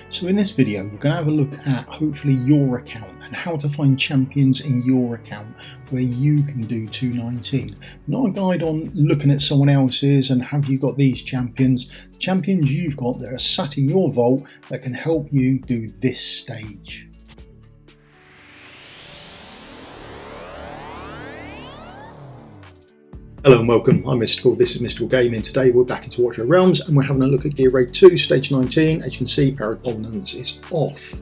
So in this video we're going to have a look at hopefully your account and how to find champions in your account where you can do 219. Not a guide on looking at someone else's and have you got these champions. The champions you've got that are sat in your vault that can help you do this stage. Hello and welcome, I'm Misstical, this is Misstical Gaming. Today we're back into Watch Your Realms and we're having a look at GR2 stage 19. As you can see, Power Dominance is off.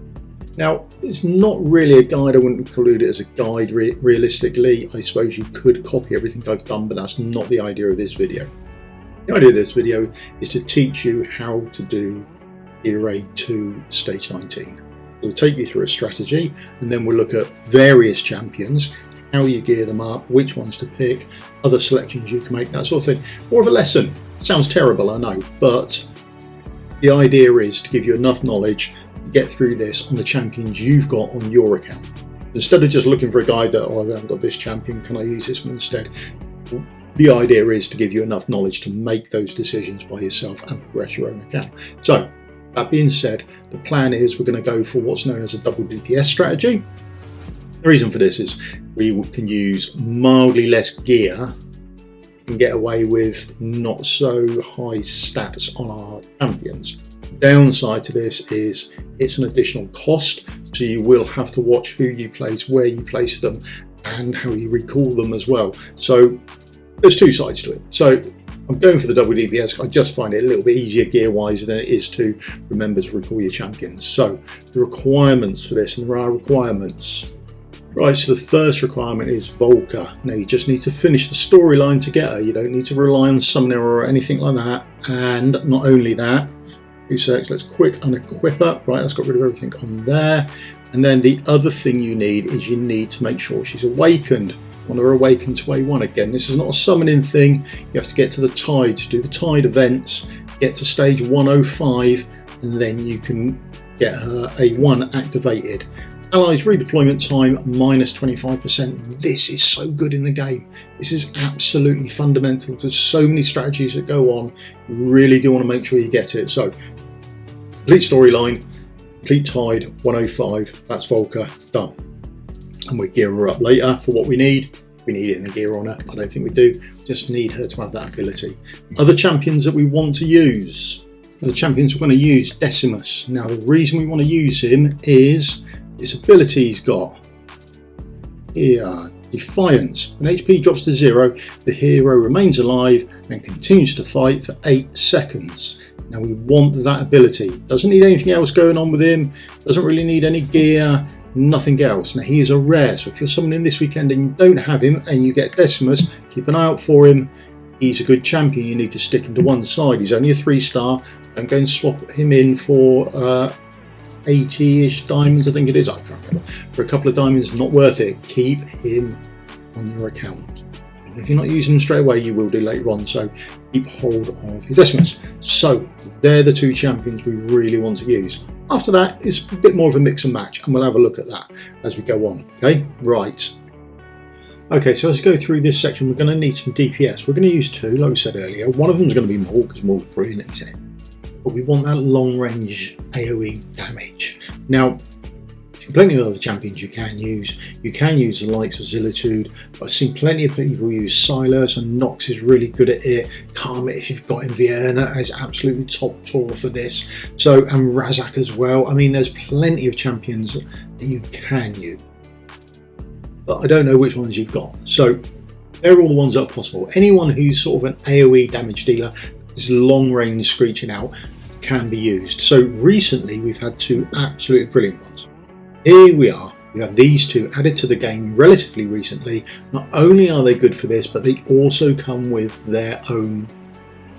Now, it's not really a guide, I wouldn't include it as a guide realistically. I suppose you could copy everything I've done, but that's not the idea of this video. The idea of this video is to teach you how to do GR2 stage 19. We'll take you through a strategy and then we'll look at various champions, how you gear them up, which ones to pick, other selections you can make, that sort of thing. More of a lesson. Sounds terrible, I know, but the idea is to give you enough knowledge to get through this on the champions you've got on your account. Instead of just looking for a guide that, oh, I haven't got this champion, can I use this one instead? The idea is to give you enough knowledge to make those decisions by yourself and progress your own account. So, that being said, the plan is we're going to go for what's known as a double DPS strategy. The reason for this is we can use mildly less gear and get away with not so high stats on our champions. Downside to this is it's an additional cost, so you will have to watch who you place, where you place them, and how you recall them as well. So there's two sides to it. So I'm going for the double DPS. I just find it a little bit easier gear-wise than it is to remember to recall your champions. So the requirements for this, and there are requirements. Right, so the first requirement is Volker. Now you just need to finish the storyline to get her. You don't need to rely on summoner or anything like that. And not only that, 2 secs, let's quick unequip her. Right, that's got rid of everything on there. And then the other thing you need is you need to make sure she's awakened. Want her awakened to A1 again. This is not a summoning thing. You have to get to the tide to do the tide events, get to stage 105, and then you can get her A1 activated. Allies redeployment time minus 25%. This is so good in the game. This is absolutely fundamental to so many strategies that go on. You really do want to make sure you get it. So, complete storyline, complete tide, 105, that's Volker, done. And we gear her up later for what we need. We need it in the gear on her. I don't think we do. Just need her to have that ability. Other champions that we want to use. The champions we're going to use, Decimus. Now the reason we want to use him is this ability he's got here, Defiance. When HP drops to 0, the hero remains alive and continues to fight for 8 seconds. Now we want that ability. Doesn't need anything else going on with him. Doesn't really need any gear. Nothing else. Now he is a rare, so if you're summoning this weekend and you don't have him and you get Decimus, keep an eye out for him. He's a good champion. You need to stick him to one side. He's only a 3-star. Don't go and swap him in for 80-ish diamonds, I think it is. I can't remember. For a couple of diamonds, not worth it. Keep him on your account. Even if you're not using him straight away, you will do later on. So keep hold of your Decimus. So they're the two champions we really want to use. After that, it's a bit more of a mix and match, and we'll have a look at that as we go on. Okay, right. Okay, so as we go through this section, we're going to need some DPS. We're going to use 2, like we said earlier. One of them is going to be Maul, because Maul's brilliant, isn't it? But we want that long-range AoE damage. Now, plenty of other champions you can use. You can use the likes of Zilitude. I've seen plenty of people use Silas, and Nox is really good at it. Karma, if you've got him, Vienna is absolutely top tour for this. So, and Razak as well. I mean, there's plenty of champions that you can use. But I don't know which ones you've got. So, they're all the ones that are possible. Anyone who's sort of an AoE damage dealer, this long range screeching out, can be used. So recently we've had 2 absolutely brilliant ones. Here we are. We have these 2 added to the game relatively recently. Not only are they good for this, but they also come with their own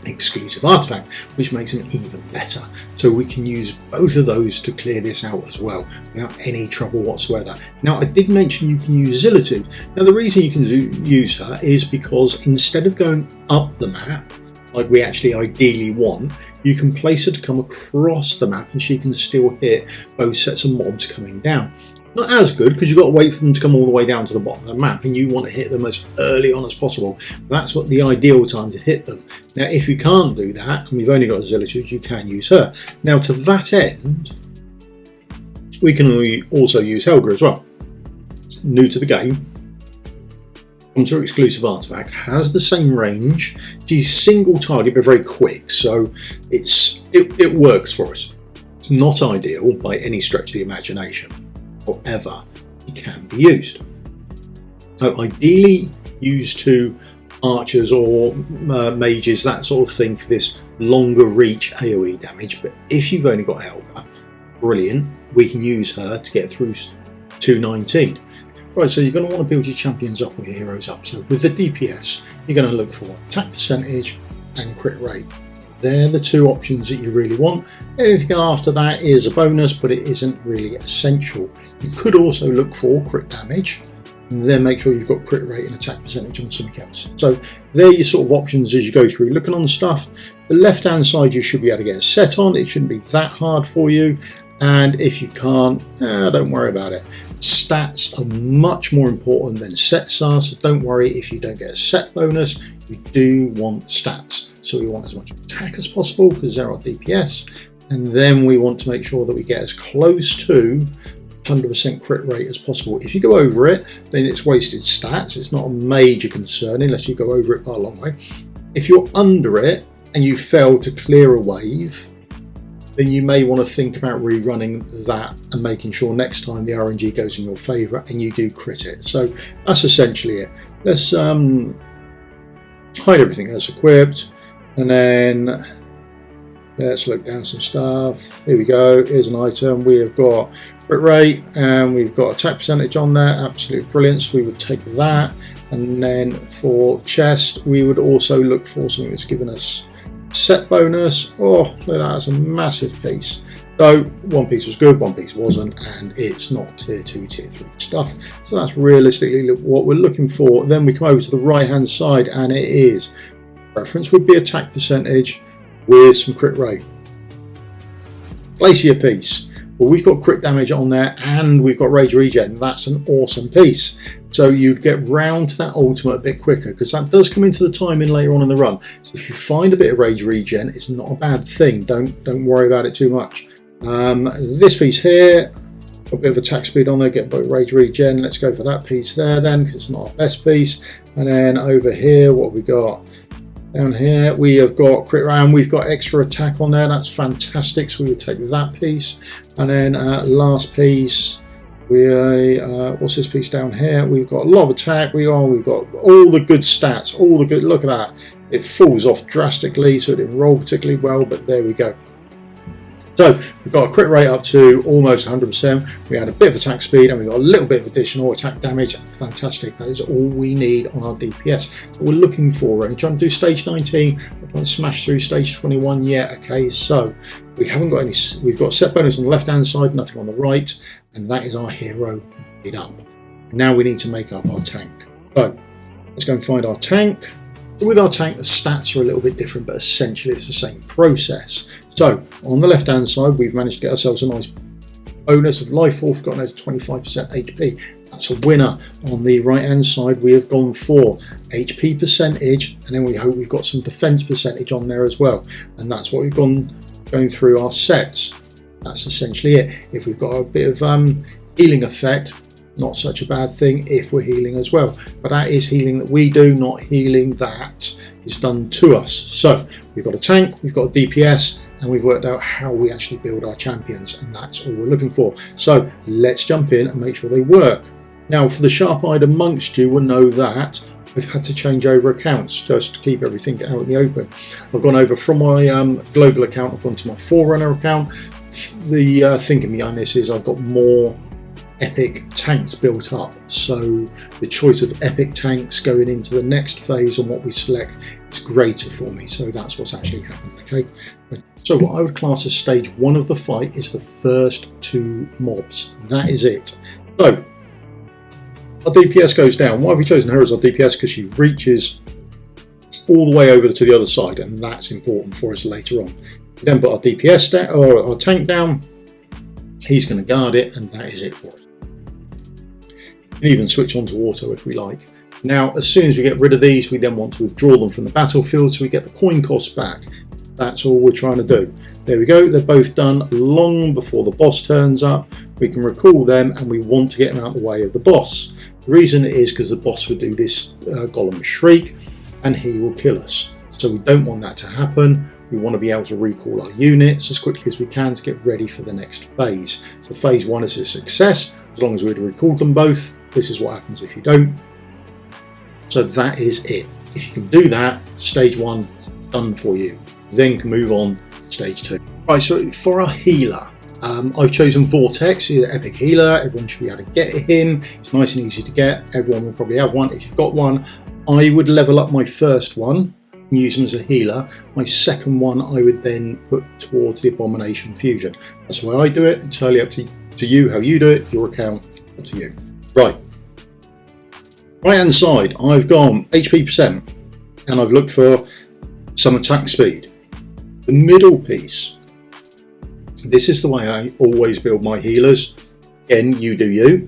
exclusive artifact, which makes them even better. So we can use both of those to clear this out as well without any trouble whatsoever. Now I did mention you can use Zilitude. Now the reason you can use her is because instead of going up the map like we actually ideally want, you can place her to come across the map and she can still hit both sets of mobs coming down. Not as good because you've got to wait for them to come all the way down to the bottom of the map and you want to hit them as early on as possible. That's what the ideal time to hit them. Now if you can't do that and we've only got a Zilitude, you can use her. Now to that end, We can also use Helga as well. New to the game, Hunter exclusive artifact, has the same range. She's single target but very quick, so it works for us. It's not ideal by any stretch of the imagination. However, it can be used. So ideally used to archers or mages, that sort of thing, for this longer reach AoE damage. But if you've only got Helga, brilliant, we can use her to get through 219. Right, so you're going to want to build your champions up or your heroes up. So with the DPS, you're going to look for attack percentage and crit rate. They're the two options that you really want. Anything after that is a bonus, but it isn't really essential. You could also look for crit damage, and then make sure you've got crit rate and attack percentage on something else. So they're your sort of options as you go through looking on the stuff. The left hand side you should be able to get a set on. It shouldn't be that hard for you, and if you can't, don't worry about it. Stats are much more important than sets are, so don't worry if you don't get a set bonus. You do want stats, so we want as much attack as possible because they're our DPS, and then we want to make sure that we get as close to 100% crit rate as possible. If you go over it, then it's wasted stats. It's not a major concern unless you go over it by a long way. If you're under it and you fail to clear a wave, then you may want to think about rerunning that and making sure next time the RNG goes in your favour and you do crit it. So that's essentially it. Let's hide everything that's equipped, and then let's look down some stuff. Here we go. Here's an item. We have got crit rate and we've got attack percentage on there. Absolute brilliance. We would take that, and then for chest we would also look for something that's given us set bonus. Oh, look at that, that's a massive piece. So one piece was good, one piece wasn't, and it's not tier 2, tier 3 stuff. So that's realistically what we're looking for. Then we come over to the right hand side, and it is preference would be attack percentage with some crit rate. Glacier piece. Well, we've got crit damage on there and we've got rage regen. That's an awesome piece. So you'd get round to that ultimate a bit quicker, because that does come into the timing later on in the run. So if you find a bit of rage regen, it's not a bad thing. Don't worry about it too much. This piece here, a bit of attack speed on there, get a bit of rage regen. Let's go for that piece there then, because it's not our best piece. And then over here, what have we got? Down here we have got crit round, we've got extra attack on there, that's fantastic, so we would take that piece. And then last piece, what's this piece down here? We've got a lot of attack, we've got all the good stats, all the good, look at that. It falls off drastically, so it didn't roll particularly well, but there we go. So we've got a crit rate up to almost 100%. We had a bit of attack speed and we got a little bit of additional attack damage. Fantastic. That is all we need on our DPS. So we're looking for, and trying to do stage 19, we're trying to smash through stage 21 yet. Okay, so we haven't got any, we've got set bonus on the left hand side, nothing on the right, and that is our hero made up. Now we need to make up our tank. So let's go and find our tank. With our tank, the stats are a little bit different, but essentially it's the same process. So on the left hand side, we've managed to get ourselves a nice bonus of life force. We've got a 25% HP. That's a winner. On the right hand side, we have gone for HP percentage, and then we hope we've got some defense percentage on there as well. And that's what we've going through our sets. That's essentially it. If we've got a bit of healing effect, not such a bad thing if we're healing as well, but that is healing that we do, not healing that is done to us. So we've got a tank, we've got a DPS, and we've worked out how we actually build our champions, and that's all we're looking for. So let's jump in and make sure they work. Now, for the sharp-eyed amongst you will know that we've had to change over accounts just to keep everything out in the open. I've gone over from my global account, I've gone to my Forerunner account. The thinking behind this is I've got more epic tanks built up, so the choice of epic tanks going into the next phase and what we select is greater for me. So that's what's actually happened. Okay, so what I would class as stage 1 of the fight is the first 2 mobs. That is it. So our DPS goes down. Why have we chosen her as our DPS? Because she reaches all the way over to the other side, and that's important for us later on. We then put our DPS down, or our tank down. He's going to guard it, and that is it for us. We can even switch on to auto if we like. Now, as soon as we get rid of these, we then want to withdraw them from the battlefield so we get the coin cost back. That's all we're trying to do. There we go, they're both done long before the boss turns up. We can recall them and we want to get them out of the way of the boss. The reason is because the boss would do this Golem Shriek and he will kill us. So we don't want that to happen. We want to be able to recall our units as quickly as we can to get ready for the next phase. So phase 1 is a success, as long as we'd recalled them both. This is what happens if you don't. So that is it. If you can do that, stage 1 done for you. Then can move on to stage 2. Right, so for our healer, I've chosen Vortex. He's an epic healer. Everyone should be able to get him. It's nice and easy to get. Everyone will probably have one. If you've got one, I would level up my first one and use him as a healer. My second one I would then put towards the Abomination Fusion. That's the way I do it. It's entirely up to you how you do it. Your account, up to you. Right. Right hand side, I've gone HP percent and I've looked for some attack speed. The middle piece, this is the way I always build my healers. Again, you do you.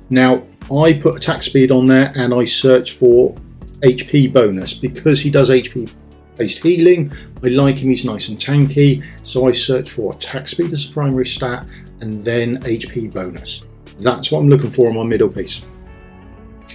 Now, I put attack speed on there and I search for HP bonus. Because he does HP based healing, I like him, he's nice and tanky. So I search for attack speed as a primary stat and then HP bonus. That's what I'm looking for on my middle piece.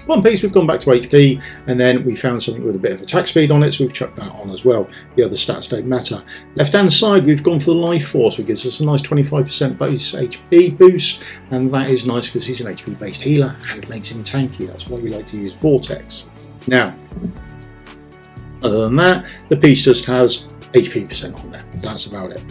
One piece we've gone back to HP and then we found something with a bit of attack speed on it, so we've chucked that on as well. The other stats don't matter. Left hand side we've gone for the life force, which gives us a nice 25% base HP boost, and that is nice because he's an HP based healer and makes him tanky. That's why we like to use Vortex. Now, other than that, the piece just has HP percent on there. That's about it.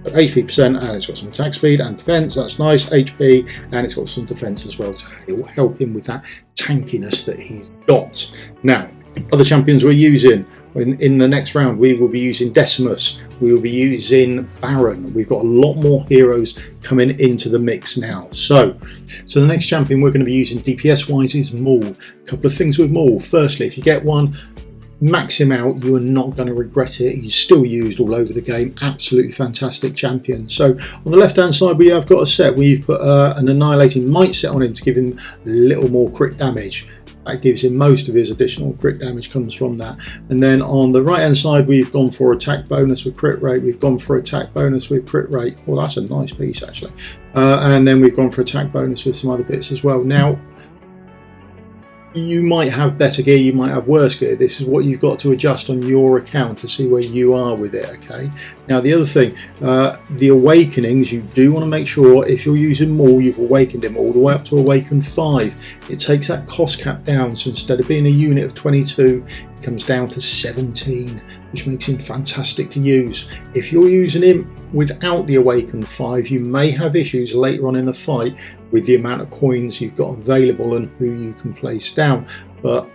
But HP percent, and it's got some attack speed and defense. That's nice. HP, and it's got some defense as well to help him with that tankiness that he's got. Now, other champions we're using in the next round, we will be using Decimus. We will be using Baron. We've got a lot more heroes coming into the mix now. So the next champion we're going to be using DPS wise is Maul. A couple of things with Maul. Firstly, if you get one, max him out, you are not going to regret it. He's still used all over the game. Absolutely fantastic champion. So on the left hand side we have got a set. We've put an Annihilating Might set on him to give him a little more crit damage. That gives him most of his additional crit damage comes from that. And then on the right hand side we've gone for attack bonus with crit rate. We've gone for attack bonus with crit rate. Well, that's a nice piece actually. And then we've gone for attack bonus with some other bits as well. Now, you might have better gear, you might have worse gear. This is what you've got to adjust on your account to see where you are with it, okay? Now the other thing, the awakenings, you do want to make sure if you're using Maul, you've awakened him all the way up to Awaken 5. It takes that cost cap down, so instead of being a unit of 22, it comes down to 17, which makes him fantastic to use. If you're using him without the Awaken 5, you may have issues later on in the fight with the amount of coins you've got available and who you can place down, but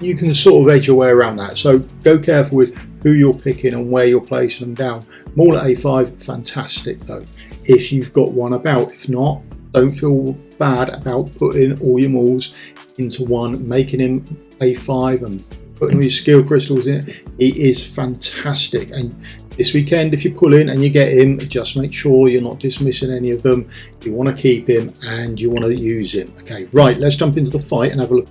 you can sort of edge your way around that. So go careful with who you're picking and where you're placing them down. Maul at A5, fantastic though, if you've got one about. If not, don't feel bad about putting all your Mauls into one, making him A5 and putting all your skill crystals in. He is fantastic, and this weekend if you pull in and you get him, just make sure you're not dismissing any of them. You want to keep him and you want to use him. Okay, right, let's jump into the fight and have a look.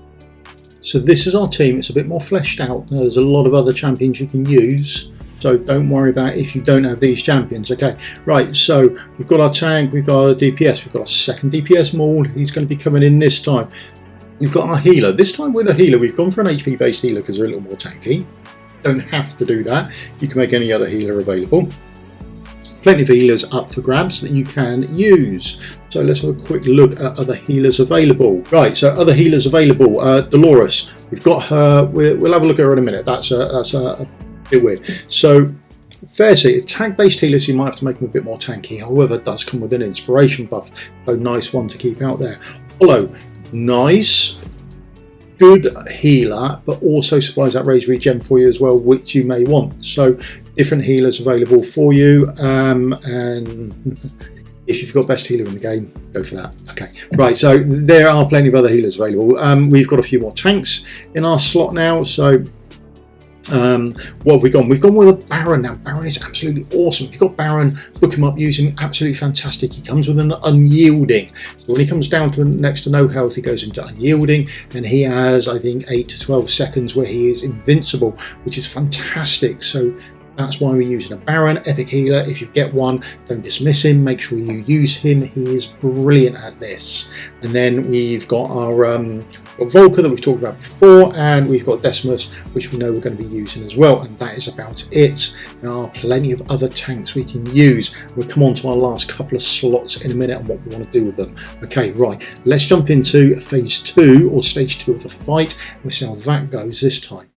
So this is our team. It's a bit more fleshed out. Now, there's a lot of other champions you can use, so don't worry about if you don't have these champions. Okay, right, so we've got our tank, we've got our DPS, we've got our second DPS Maul. He's going to be coming in this time. We've got our healer. This time with a healer, we've gone for an HP based healer because they're a little more tanky. Don't have to do that. You can make any other healer available. Plenty of healers up for grabs that you can use. So let's have a quick look at other healers available. Right, so other healers available. Dolores, we've got her. We'll have a look at her in a minute. That's a bit weird. So Fairseat, attack based healers, you might have to make them a bit more tanky. However, it does come with an inspiration buff. So nice one to keep out there. Hollow, nice. Good healer, but also supplies that raised regen for you as well, which you may want. So different healers available for you, and if you've got best healer in the game, go for that. Okay, right, so there are plenty of other healers available. We've got a few more tanks in our slot now, so what have we gone? We've gone with a Baron now. Baron is absolutely awesome. If you've got Baron, look him up, use him, absolutely fantastic. He comes with an unyielding. So when he comes down to next to no health, he goes into unyielding, and he has, I think, 8 to 12 seconds where he is invincible, which is fantastic. So That's why we're using a Baron, Epic Healer. If you get one, don't dismiss him. Make sure you use him. He is brilliant at this. And then we've got our Volker that we've talked about before, and we've got Decimus, which we know we're going to be using as well. And that is about it. There are plenty of other tanks we can use. We'll come on to our last couple of slots in a minute and what we want to do with them. Okay, right. Let's jump into phase 2 or stage 2 of the fight. We'll see how that goes this time.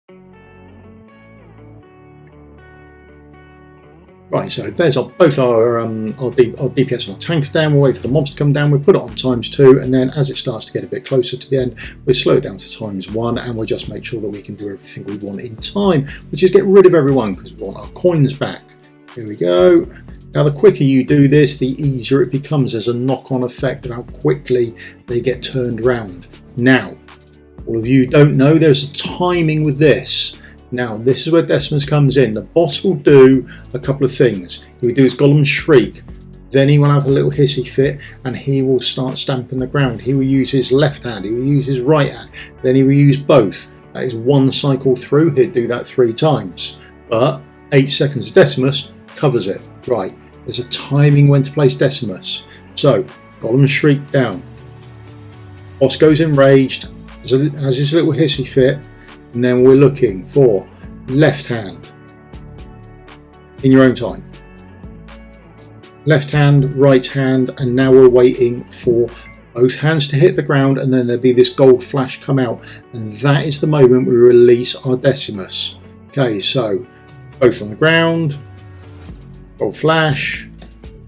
Right, so there's both our DPS and our tanks down. We'll wait for the mobs to come down. We'll put it on ×2, and then as it starts to get a bit closer to the end, we'll slow it down to ×1, and we'll just make sure that we can do everything we want in time, which is get rid of everyone because we want our coins back. Here we go. Now, the quicker you do this, the easier it becomes. There's a knock-on effect of how quickly they get turned around. Now, all of you don't know there's a timing with this. Now, this is where Decimus comes in. The boss will do a couple of things. He will do his Golem Shriek, then he will have a little hissy fit, and he will start stamping the ground. He will use his left hand, he will use his right hand, then he will use both. That is one cycle through. He'll do that 3 times. But 8 seconds of Decimus covers it. Right, there's a timing when to place Decimus. So, Golem Shriek down. Boss goes enraged, has his little hissy fit, and then we're looking for left hand in your own time, left hand, right hand, and now we're waiting for both hands to hit the ground, and then there'll be this gold flash come out, and that is the moment we release our Decimus. Okay, so both on the ground, gold flash,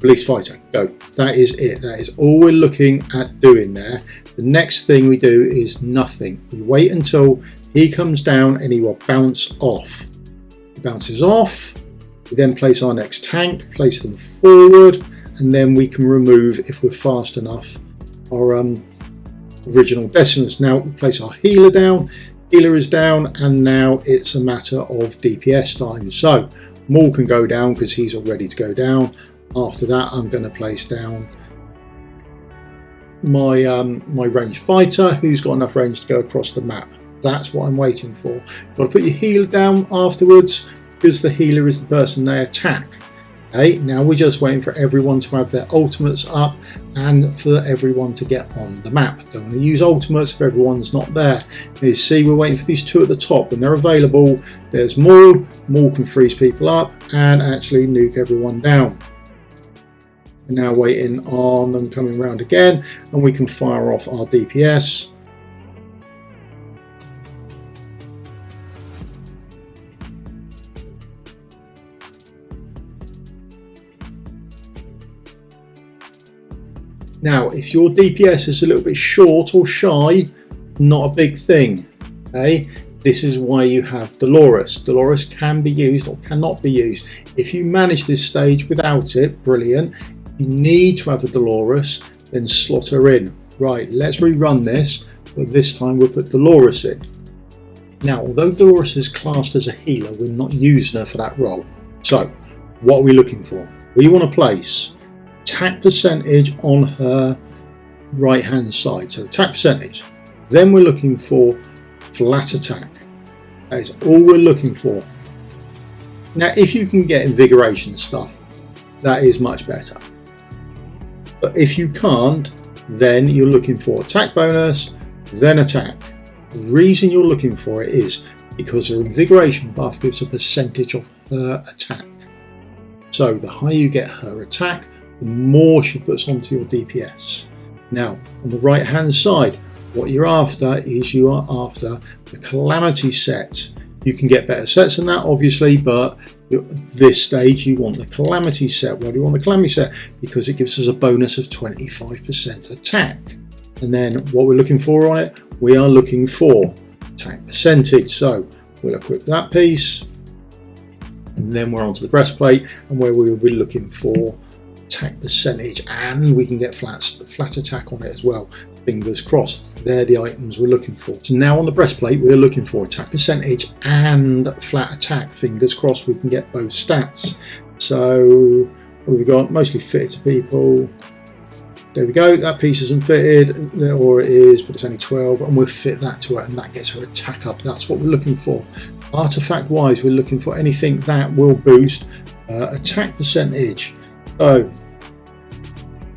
release fighter, go. That is it. That is all we're looking at doing there. The next thing we do is nothing. We wait until he comes down and he will bounce off. He bounces off. We then place our next tank, place them forward, and then we can remove, if we're fast enough, our original Decimus. Now we place our healer down. Healer is down, and now it's a matter of DPS time. So Maul can go down because he's all ready to go down. After that, I'm going to place down my my ranged fighter, who's got enough range to go across the map. That's what I'm waiting for. You've got to put your healer down afterwards because the healer is the person they attack. Okay, now we're just waiting for everyone to have their ultimates up and for everyone to get on the map. Don't want to use ultimates if everyone's not there. You see, we're waiting for these 2 at the top. When they're available, there's Maul. Maul can freeze people up and actually nuke everyone down. We're now waiting on them coming around again, and we can fire off our DPS. Now, if your DPS is a little bit short or shy, not a big thing. Okay, this is why you have Dolores. Dolores can be used or cannot be used. If you manage this stage without it, brilliant. You need to have a Dolores, then slot her in. Right, let's rerun this, but this time we'll put Dolores in. Now, although Dolores is classed as a healer, we're not using her for that role. So, what are we looking for? We want to place attack percentage on her right hand side. So, attack percentage. Then we're looking for flat attack. That is all we're looking for. Now, if you can get invigoration stuff, that is much better. But if you can't, then you're looking for attack bonus, then attack. The reason you're looking for it is because her invigoration buff gives a percentage of her attack. So the higher you get her attack, the more she puts onto your DPS. Now, on the right hand side, what you're after is you are after the Calamity set. You can get better sets than that, obviously, but this stage you want the Calamity set. Why do you want the Calamity set? Because it gives us a bonus of 25% attack. And then what we're looking for on it, we are looking for attack percentage. So we'll equip that piece, and then we're onto the breastplate, and where we will be looking for attack percentage, and we can get flat attack on it as well. Fingers crossed. They're the items we're looking for. So now on the breastplate, we're looking for attack percentage and flat attack. Fingers crossed we can get both stats. So what have we got? Mostly fitted to people. There we go. That piece isn't fitted, or it is, but it's only 12, and we'll fit that to it, and that gets her attack up. That's what we're looking for. Artifact wise, we're looking for anything that will boost attack percentage. So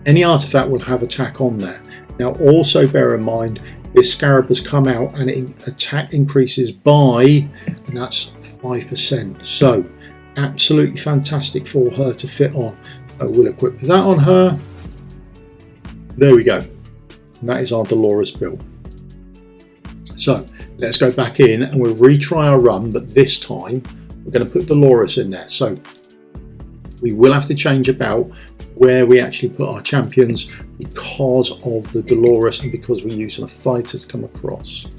any artifact will have attack on there. Now also bear in mind this scarab has come out and attack increases by, and that's 5%. So absolutely fantastic for her to fit on. So we'll equip that on her. There we go. And that is our Dolores build. So let's go back in and we'll retry our run, but this time we're going to put Dolores in there. So we will have to change about where we actually put our champions because of the Dolores and because we're using a fighter to come across.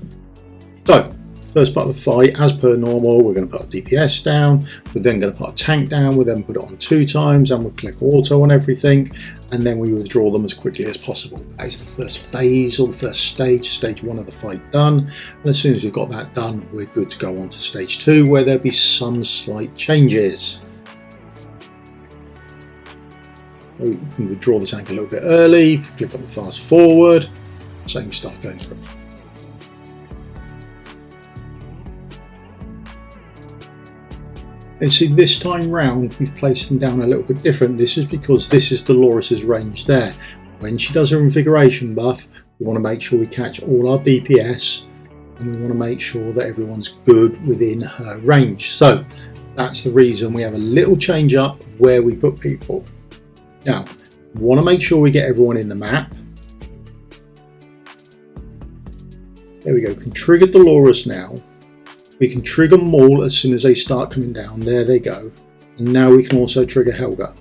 So first part of the fight, as per normal, we're going to put our DPS down, we're then going to put our tank down, we'll then put it on 2 times and we'll click auto on everything, and then we withdraw them as quickly as possible. That is the first phase or the first stage, stage 1 of the fight done, and as soon as we've got that done, we're good to go on to stage 2 where there'll be some slight changes. So we can withdraw the tank a little bit early, click on fast forward, same stuff going through. And see, this time round we've placed them down a little bit different. This is because this is Dolores's range there. When she does her invigoration buff, we want to make sure we catch all our DPS and we want to make sure that everyone's good within her range. So that's the reason we have a little change up where we put people. Now, we want to make sure we get everyone in the map. There we go, we can trigger Dolores now. We can trigger Maul as soon as they start coming down. There they go. And now we can also trigger Helga.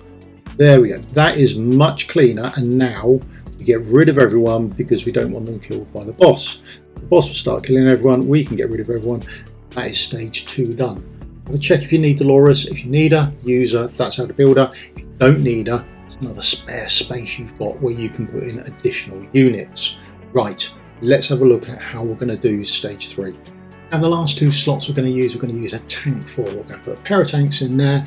There we go. That is much cleaner. And now we get rid of everyone because we don't want them killed by the boss. The boss will start killing everyone. We can get rid of everyone. That is stage 2 done. Have a check if you need Dolores. If you need her, use her. That's how to build her. If you don't need her, it's another spare space you've got where you can put in additional units. Right. Let's have a look at how we're going to do stage 3. And the last 2 slots we're going to use a tank for. We're going to put a pair of tanks in there,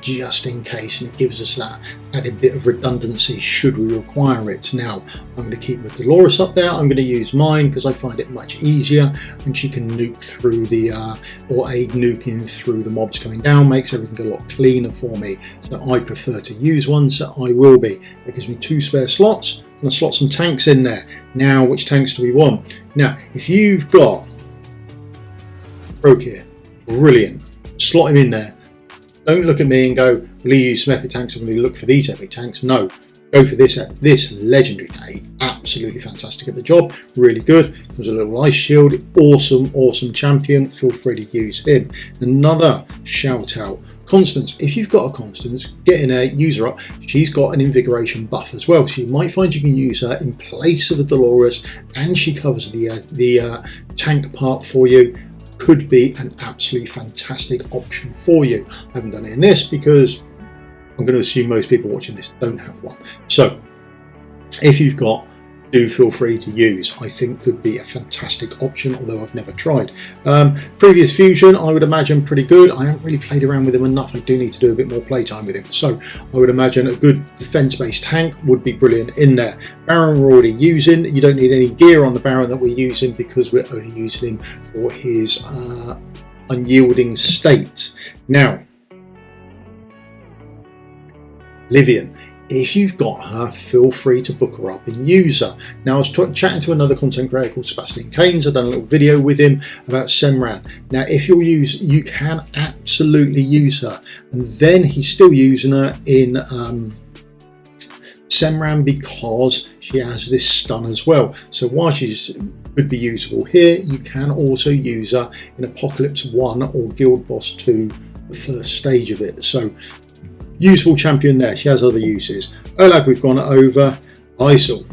just in case, and it gives us that added bit of redundancy should we require it. Now, I'm going to keep the Dolores up there. I'm going to use mine because I find it much easier, and she can nuke through the, or aid nuking through the mobs coming down, makes everything a lot cleaner for me. So I prefer to use one, so I will be. It gives me 2 spare slots. I'm going to slot some tanks in there. Now, which tanks do we want? Now, if you've got Broke here, brilliant, slot him in there. Don't look at me and go, will you use some epic tanks or will you look for these epic tanks? No, go for this legendary tank. Absolutely fantastic at the job, really good. Comes with a little ice shield, awesome champion. Feel free to use him. Another shout out, Constance. If you've got a Constance, get in there, use her up. She's got an invigoration buff as well, so you might find you can use her in place of a Dolores, and she covers the tank part for you. Could be an absolutely fantastic option for you. I haven't done it in this because I'm going to assume most people watching this don't have one. So if you've got, do feel free to use. I think could be a fantastic option, although I've never tried. Previous Fusion, I would imagine pretty good. I haven't really played around with him enough. I do need to do a bit more playtime with him. So I would imagine a good defense-based tank would be brilliant in there. Baron we're already using. You don't need any gear on the Baron that we're using because we're only using him for his unyielding state. Now, Livian. If you've got her, feel free to book her up and use her. Now, I was chatting to another content creator called Sebastian Keynes. I've done a little video with him about Semran. Now, if you can absolutely use her. And then he's still using her in Semran because she has this stun as well. So while she's could be usable here, you can also use her in Apocalypse 1 or Guild Boss 2, the first stage of it. So useful champion there. She has other uses. Olag we've gone over. Isol,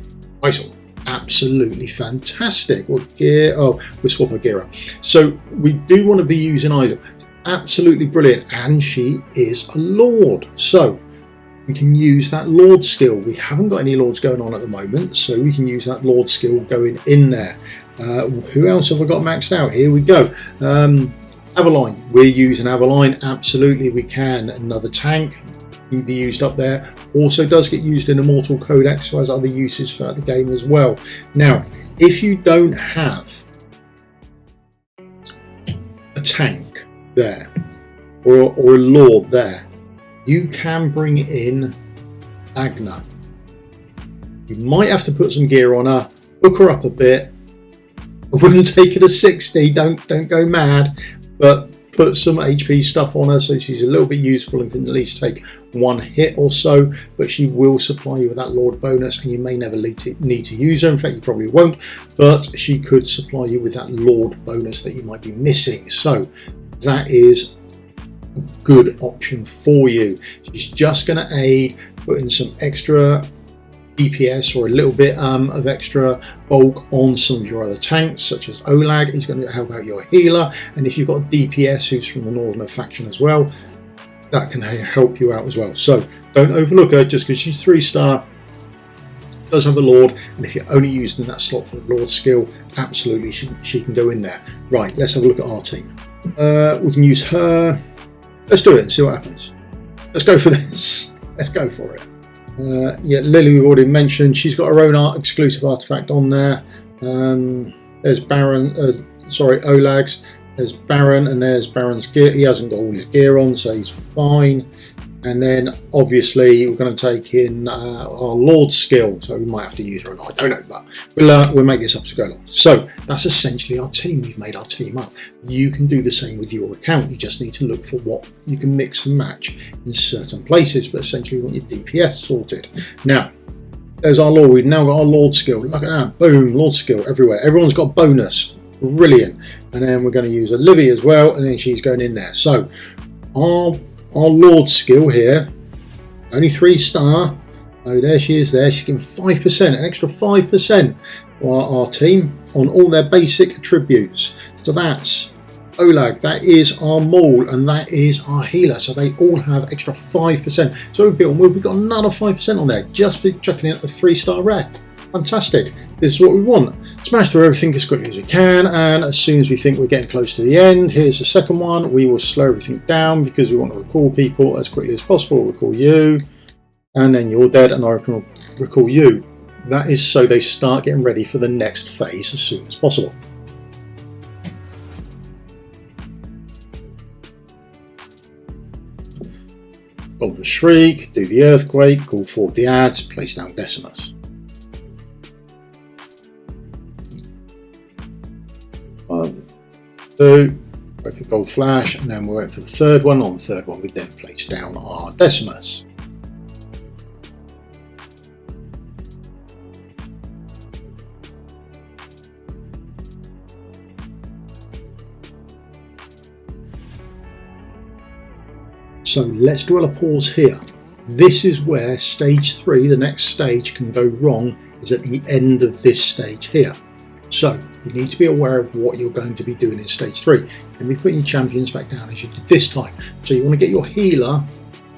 absolutely fantastic. What gear? Oh, we'll swap her gear up. So we do want to be using Isol. Absolutely brilliant, and she is a Lord. So we can use that Lord skill. We haven't got any Lords going on at the moment, so we can use that Lord skill going in there. Who else have I got maxed out? Here we go. Avaline, we're using Avaline, absolutely we can. Another tank can be used up there. Also does get used in Immortal Codex, so has other uses throughout the game as well. Now, if you don't have a tank there, or a lord there, you can bring in Agna. You might have to put some gear on her, hook her up a bit. I wouldn't take her to 60, don't go mad, but put some HP stuff on her so she's a little bit useful and can at least take one hit or so, but she will supply you with that Lord bonus, and you may never need to use her. In fact, you probably won't, but she could supply you with that Lord bonus that you might be missing. So that is a good option for you. She's just going to aid, putting some extra DPS or a little bit of extra bulk on some of your other tanks, such as Olag. He's going to help out your healer, and if you've got a DPS who's from the Northerner faction as well, that can help you out as well. So don't overlook her just because she's 3-star, does have a Lord, and if you're only using that slot for the Lord skill, absolutely she can go in there. Right, let's have a look at our team. We can use her. Let's do it and see what happens. Let's go for this. Let's go for it. Yeah, Lily we've already mentioned. She's got her own exclusive artifact on there. There's Baron, Olag's. There's Baron, and there's Baron's gear. He hasn't got all his gear on, so he's fine. And then obviously we're going to take in our Lord skill, so we might have to use her or not, I don't know, but we'll make this up as we go along. So that's essentially our team. We've made our team up. You can do the same with your account. You just need to look for what you can mix and match in certain places, but essentially you want your DPS sorted. Now, there's our Lord. We've now got our Lord skill. Look at that, boom, Lord skill everywhere. Everyone's got bonus, brilliant. And then we're going to use Olivia as well, and then she's going in there. So our Lord skill here, only 3-star. Oh, there she is there. She's getting 5%, an extra 5% for our team on all their basic attributes. So that's Olag, that is our Maul, and that is our healer. So they all have extra 5%. So we've got another 5% on there just for chucking in a 3-star rare. Fantastic. This is what we want. Smash through everything as quickly as we can, and as soon as we think we're getting close to the end, here's the second one. We will slow everything down because we want to recall people as quickly as possible. We'll recall you, and then you're dead, and I can recall you. That is so they start getting ready for the next phase as soon as possible. Golden Shriek, do the Earthquake, call forth the ads, place down Decimus. 1, 2, wait for Gold Flash, and then we'll wait for the third one. On the third one, we then place down our Decimus. So let's dwell a pause here. This is where stage 3, the next stage, can go wrong, is at the end of this stage here. So you need to be aware of what you're going to be doing in stage 3. You're going to be putting your champions back down as you did this time. So you want to get your healer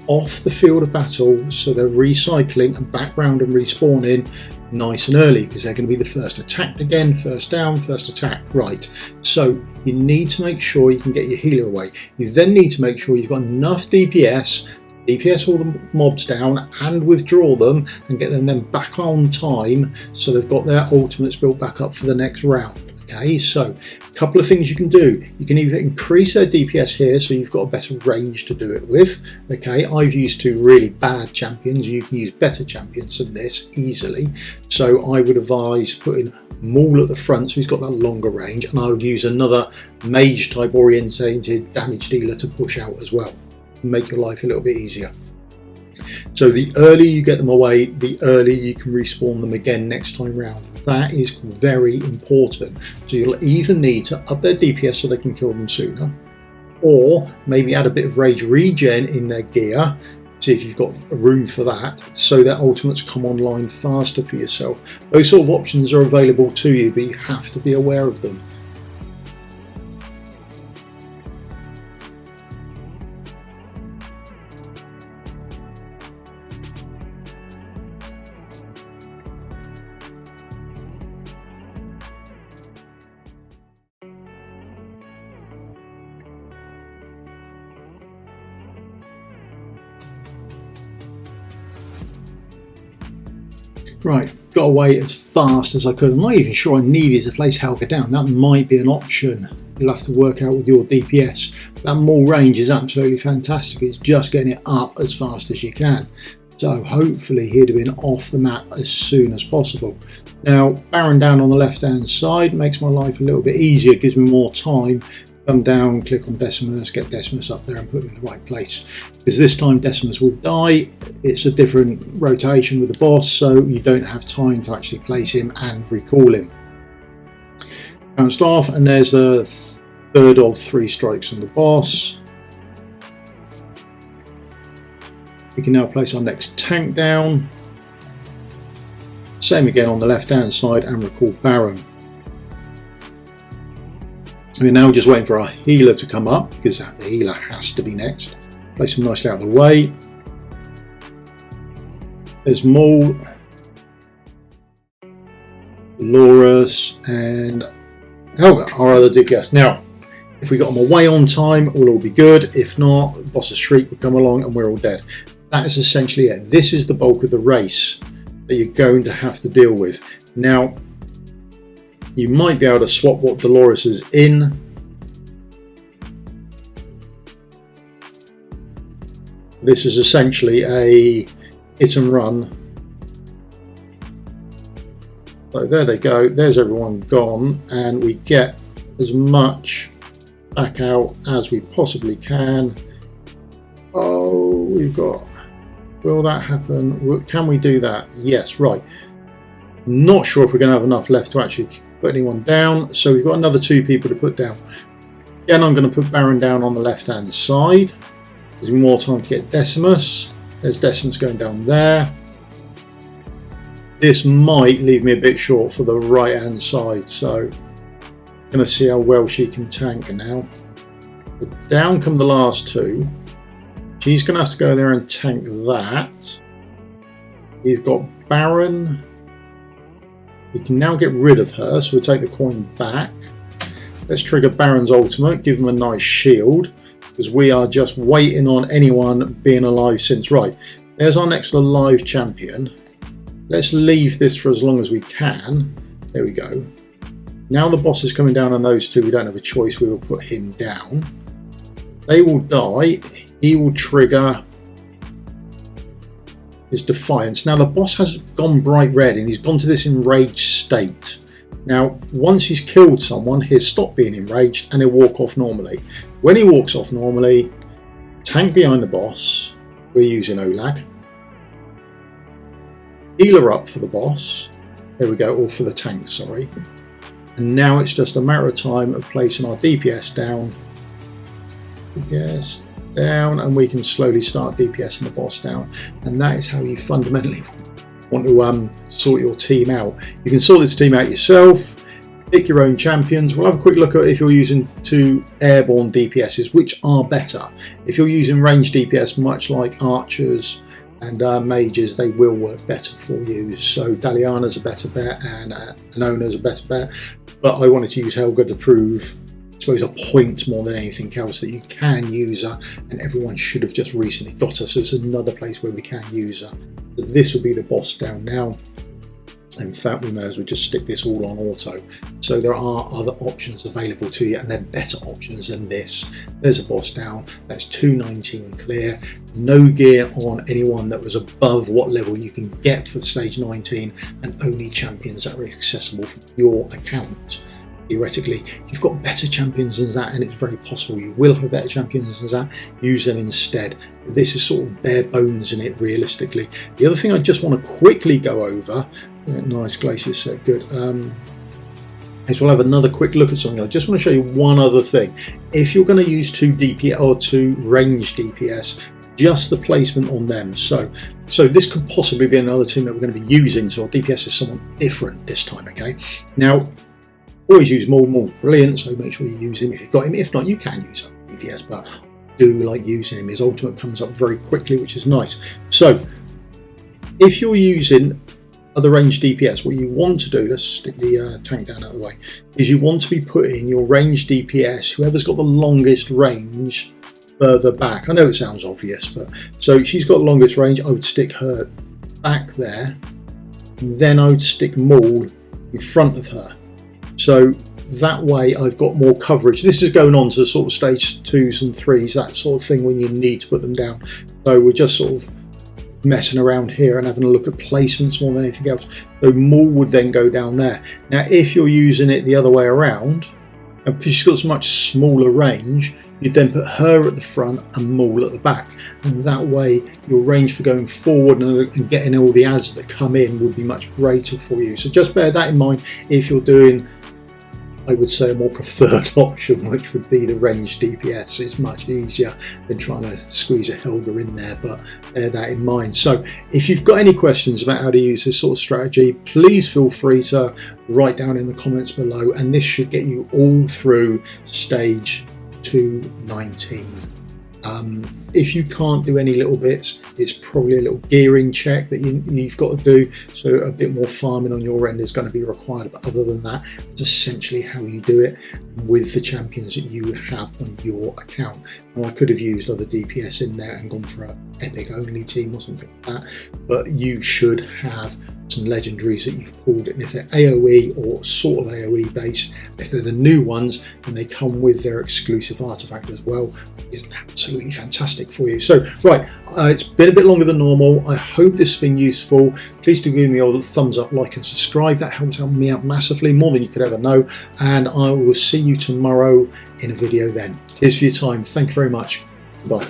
off the field of battle so they're recycling and back round and respawning nice and early, because they're going to be the first attacked again, first down, first attack, right. So you need to make sure you can get your healer away. You then need to make sure you've got enough DPS all the mobs down and withdraw them and get them then back on time so they've got their ultimates built back up for the next round. Okay, so a couple of things you can do. You can either increase their DPS here so you've got a better range to do it with. Okay, I've used 2 really bad champions. You can use better champions than this easily. So I would advise putting Maul at the front so he's got that longer range, and I would use another mage type orientated damage dealer to push out as well. Make your life a little bit easier. So the earlier you get them away, the earlier you can respawn them again next time round. That is very important. So you'll either need to up their DPS so they can kill them sooner, or maybe add a bit of rage regen in their gear, see if you've got room for that, so that ultimates come online faster for yourself. Those sort of options are available to you, but you have to be aware of them. Right, got away as fast as I could. I'm not even sure I needed to place Helga down. That might be an option. You'll have to work out with your DPS. That maul range is absolutely fantastic. It's just getting it up as fast as you can. So hopefully he'd have been off the map as soon as possible. Now, Baron down on the left-hand side makes my life a little bit easier, gives me more time. Come down, click on Decimus, get Decimus up there and put him in the right place. Because this time Decimus will die. It's a different rotation with the boss, so you don't have time to actually place him and recall him. Bounced off, and there's the third of 3 strikes on the boss. We can now place our next tank down. Same again on the left-hand side and recall Baron. We're now just waiting for our healer to come up, because the healer has to be next. Place him nicely out of the way. There's Maul, Dolores, and Helga, our other DPS. Now, if we got them away on time, we'll all be good. If not, Boss's Shriek will come along and we're all dead. That is essentially it. This is the bulk of the race that you're going to have to deal with. Now, you might be able to swap what Dolores is in. This is essentially a hit and run. So there they go. There's everyone gone, and we get as much back out as we possibly can. Oh, we've got... Will that happen? Can we do that? Yes, right. Not sure if we're going to have enough left to actually put anyone down, so we've got another 2 people to put down. Again, I'm going to put Baron down on the left hand side. There's more time to get Decimus. There's Decimus going down there. This might leave me a bit short for the right hand side, so I'm going to see how well she can tank now. But down come the last 2. She's going to have to go there and tank that. We've got Baron. We can now get rid of her, so we'll take the coin back. Let's trigger Baron's ultimate, give him a nice shield, because we are just waiting on anyone being alive since. Right, there's our next alive champion. Let's leave this for as long as we can. There we go. Now the boss is coming down on those 2. We don't have a choice. We will put him down. They will die. He will trigger his Defiance. Now the boss has gone bright red and he's gone to this enraged state. Now once he's killed someone, he'll stop being enraged and he'll walk off normally. When he walks off normally, tank behind the boss. We're using Olag. Healer up for the boss. There we go, or for the tank, sorry. And now it's just a matter of time of placing our DPS down. DPS down, and we can slowly start DPSing the boss down. And that is how you fundamentally want to sort your team out. You can sort this team out yourself, pick your own champions. We'll have a quick look at if you're using 2 airborne DPSs, which are better. If you're using ranged DPS, much like archers and mages, they will work better for you. So Daliana's a better bet and Anona's a better bet. But I wanted to use Helga to prove, I suppose, a point more than anything else that you can use her, and everyone should have just recently got her, so it's another place where we can use her. So this will be the boss down now. In fact, we may as well just stick this all on auto. So there are other options available to you, and they're better options than this. There's a boss down. That's 219 clear. No gear on anyone that was above what level you can get for stage 19, and only champions that are accessible from your account. Theoretically, if you've got better champions than that, and it's very possible you will have better champions than that, use them instead. This is sort of bare bones in it, realistically. The other thing I just want to quickly go over, nice glacier set, good, is we'll have another quick look at something. I just want to show you one other thing. If you're going to use 2 DPS or 2 range DPS, just the placement on them. So this could possibly be another team that we're going to be using, so our DPS is somewhat different this time, okay? Now, always use Maul, brilliant, so make sure you use him if you've got him. If not, you can use other DPS, but I do like using him. His ultimate comes up very quickly, which is nice. So if you're using other range DPS, what you want to do, let's stick the tank down out of the way, is you want to be putting your range DPS, whoever's got the longest range, further back. I know it sounds obvious, but so she's got the longest range. I would stick her back there, and then I would stick mould in front of her. So that way I've got more coverage. This is going on to sort of stage 2s and 3s, that sort of thing, when you need to put them down. So we're just sort of messing around here and having a look at placements more than anything else. So mould would then go down there. Now if you're using it the other way around, and because she's got so much smaller range, you'd then put her at the front and mould at the back, and that way your range for going forward and getting all the ads that come in would be much greater for you. So just bear that in mind if you're doing, I would say, a more preferred option, which would be the range DPS. It's much easier than trying to squeeze a Helga in there, but bear that in mind. So if you've got any questions about how to use this sort of strategy, please feel free to write down in the comments below, and this should get you all through stage 2-19. If you can't do any little bits, it's probably a little gearing check that you've got to do, so a bit more farming on your end is going to be required, but other than that, it's essentially how you do it with the champions that you have on your account. Now I could have used other DPS in there and gone for an epic only team or something like that, but you should have some legendaries that you've pulled, and if they're AoE or sort of AoE based, if they're the new ones, then they come with their exclusive artifact as well. It's absolutely fantastic for you. So right, it's been a bit longer than normal. I hope this has been useful. Please do give me a thumbs up, like and subscribe. That helps me out massively, more than you could ever know, and I will see you tomorrow in a video then. Cheers for your time. Thank you very much. Bye.